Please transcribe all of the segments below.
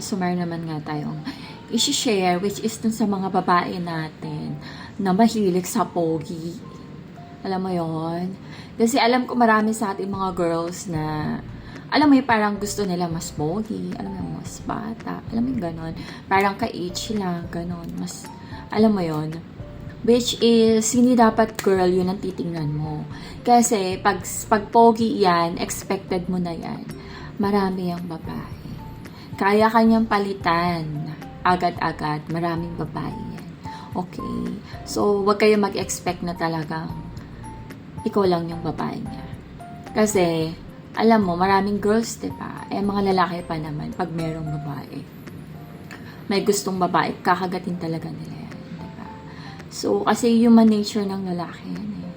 So meron naman nga tayong i-share, which is dun sa mga babae natin na mahilig sa pogi. Alam mo yon? Kasi alam ko marami sa ating mga girls na, alam mo yung parang gusto nila mas pogi, alam mo mas bata, alam mo yung ganon. Parang ka-age lang, ganon. Mas, alam mo yon? Which is, hindi dapat girl yun ang titingnan mo. Kasi, pag pogi yan, expected mo na yan. Marami ang babae. Kaya kanyang palitan. Agad-agad. Maraming babae yan. Okay? So, wag kayo mag-expect na talagang ikaw lang yung babae niya. Kasi, alam mo, maraming girls, diba? Eh, mga lalaki pa naman, pag merong babae. May gustong babae, kakagatin talaga nila yan. So, kasi human nature ng lalaki yan eh.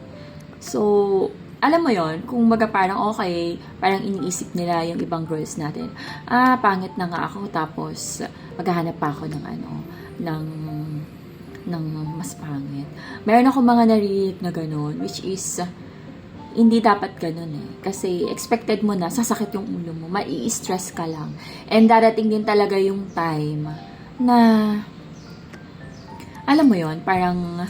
So, alam mo yon kung baga parang okay, parang iniisip nila yung ibang girls natin, pangit na nga ako, tapos maghahanap pa ako ng ng mas pangit. Meron ako mga narinig na ganun, which is, hindi dapat ganun eh. Kasi expected mo na, sasakit yung ulo mo, mai-stress ka lang. And darating din talaga yung time na alam mo yon parang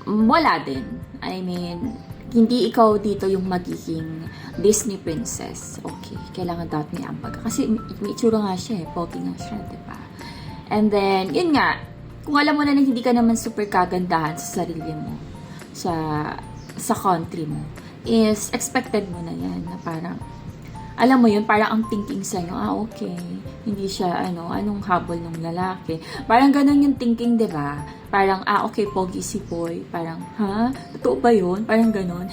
wala din. I mean, hindi ikaw dito yung magiging Disney princess. Okay, kailangan dapat may ambag. Kasi may itsura nga siya eh, pogi nga siya, diba? And then, yun nga, kung alam mo na hindi ka naman super kagandahan sa sarili mo, sa country mo, is expected mo na yan, na parang, alam mo yun, parang ang thinking sa'yo, okay, hindi siya, anong habol ng lalaki. Parang ganun yung thinking, diba? Parang, okay, pogi si boy. Parang, totoo ba yun? Parang ganun,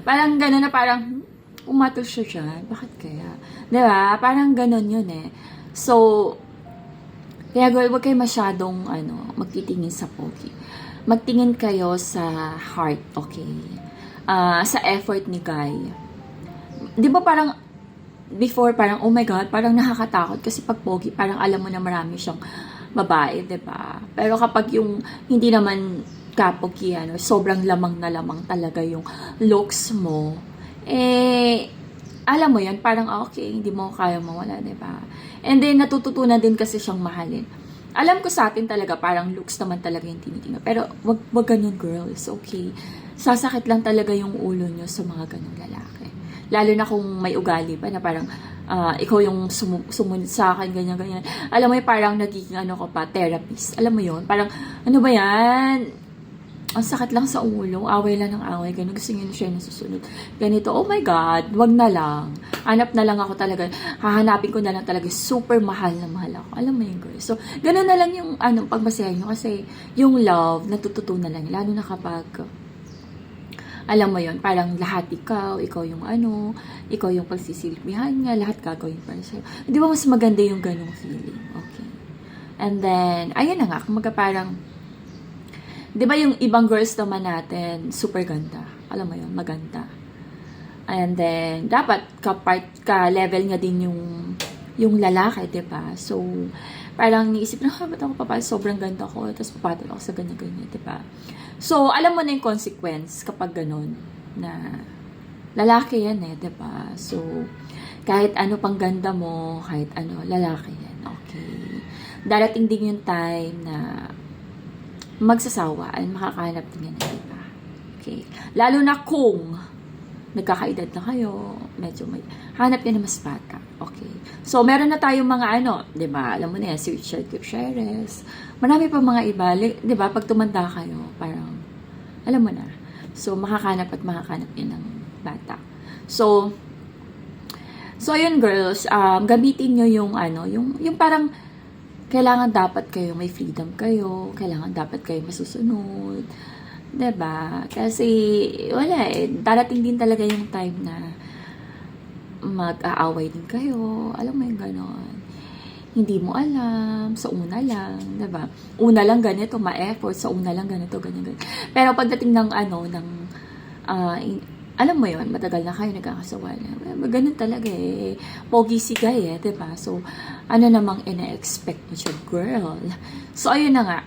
Parang ganun na parang, umatos siya dyan. Bakit kaya? Diba? Parang ganun yun eh. So, kaya girl, huwag kayo masyadong, magtitingin sa pogi. Magtingin kayo sa heart, okay? Sa effort ni guy. Di ba parang, before, parang, oh my God, parang nakakatakot kasi pag pogi, parang alam mo na marami siyang babae, diba? Pero kapag yung hindi naman kapogi, sobrang lamang na lamang talaga yung looks mo, alam mo yan, parang okay, hindi mo kaya mawala, diba? And then, natututunan din kasi siyang mahalin. Alam ko sa atin talaga, parang looks naman talaga yung tinitingnan. Pero, wag ganyan, girl. It's okay. Sasakit lang talaga yung ulo nyo sa mga ganong lalaki. Lalo na kung may ugali pa na parang ikaw yung sumunod sa akin, ganyan-ganyan. Alam mo yung parang nagiging ko pa, therapist. Alam mo yun? Parang, ano ba yan? Ang sakit lang sa ulo. Away lang ng away. Ganun, gusto nyo siya na susunod. Ganito, oh my God, wag na lang. Hanap na lang ako talaga. Hahanapin ko na lang talaga. Super mahal na mahal ako. Alam mo yun, girl. So, ganun na lang yung pagbasehan nyo. Kasi yung love, natututunan lang. Lalo na kapag alam mo yon parang lahat ikaw yung ikaw yung pagsisilbihan niya, lahat gagawin para sa'yo. Di ba mas maganda yung ganong feeling? Okay. And then, ayun na nga, kumaga parang, di ba yung ibang girls naman natin, super ganda. Alam mo yun, maganda. And then, dapat ka-level niya din yung lalaki, di ba? So, parang niisip na, ba't ako papayag? Sobrang ganda ko, tapos papatol ako sa ganyan-ganyan, di ba? So, alam mo na yung consequence kapag ganun, na lalaki yan eh, diba? So, kahit ano pang ganda mo, kahit lalaki yan, okay? Darating din yung time na magsasawa at makakahanap din yan, diba? Okay? Lalo na kung nagkakaedad na kayo, medyo may hanap yan na mas bata. Okay. So, meron na tayong mga diba? Alam mo na yan, si Richard Gutierrez. Marami pa mga iba, diba? Pag tumanda kayo, parang, alam mo na. So, makakahanap yan ng bata. So, yun girls, gamitin nyo yung yung parang, kailangan dapat kayo, may freedom kayo, kailangan dapat kayo masusunod, diba? Kasi, wala darating din talaga yung time na mag-aaway din kayo. Alam mo yung gano'n. Hindi mo alam. Sa una lang. Diba? Una lang ganito, ma-effort. Sa una lang ganito, ganyan. Pero pagdating ng alam mo yon matagal na kayo nagkakasawa na. Ganun talaga eh. Pogi si guy eh. Diba? So, namang ina-expect mo siya, girl. So, ayun na nga.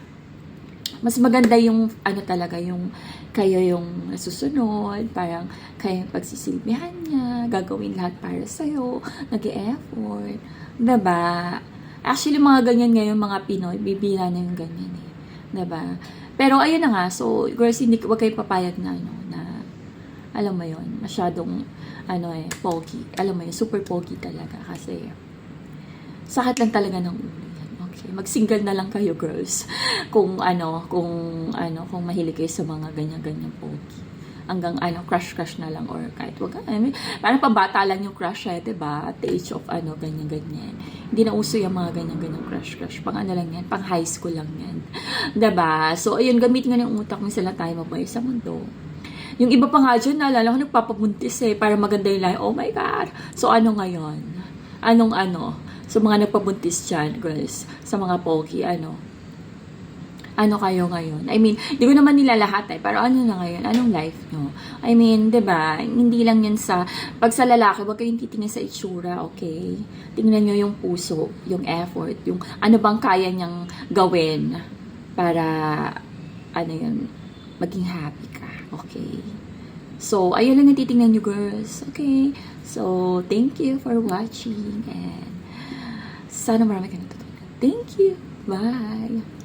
Mas maganda yung talaga yung kayo yung nasusunod, parang kayo yung pagsisilbihan niya, gagawin lahat para sa'yo, nag-e-effort. Diba? Actually, mga ganyan ngayon, mga Pinoy, bibira na yung ganyan eh. Diba? Pero ayun na nga, so girls, hindi wag kayo papayag na ano, na alam mo yon masyadong pogi. Alam mo yun, super pogi talaga kasi sakit lang talaga ng ulo yan. Okay, mag-single na lang kayo girls. Kung kung mahilig kayo sa mga ganyan-ganyan pogi. Hanggang crush na lang or kahit wag parang pambata lang yung crush eh, 'di ba? At the age of ganyan-ganyan. Hindi na uso yung mga ganyan-ganyan crush. Pang lang yan, pang high school lang yan. 'Di ba? So ayun, gamitin nga ng utak, minsan lang tayo mabuhay sa mundo. Yung iba pa nga dyan, naalala ko nagpapabuntis eh, para maganda yung life. Oh my God! So ano ngayon? So mga nagpabuntis dyan, girls, sa mga pogi, ano kayo ngayon? I mean, di ko naman nila lahat eh, pero ano na ngayon? Anong life nyo? I mean, di ba? Hindi lang yan pag sa lalaki, wag kayong titingnan sa itsura, okay? Tingnan nyo yung puso, yung effort, yung ano bang kaya niyang gawin para, maging happy ka, okay? So, ayun lang yung titingnan nyo, girls, okay? So, thank you for watching and sana marami ka natutunan. Thank you. Bye.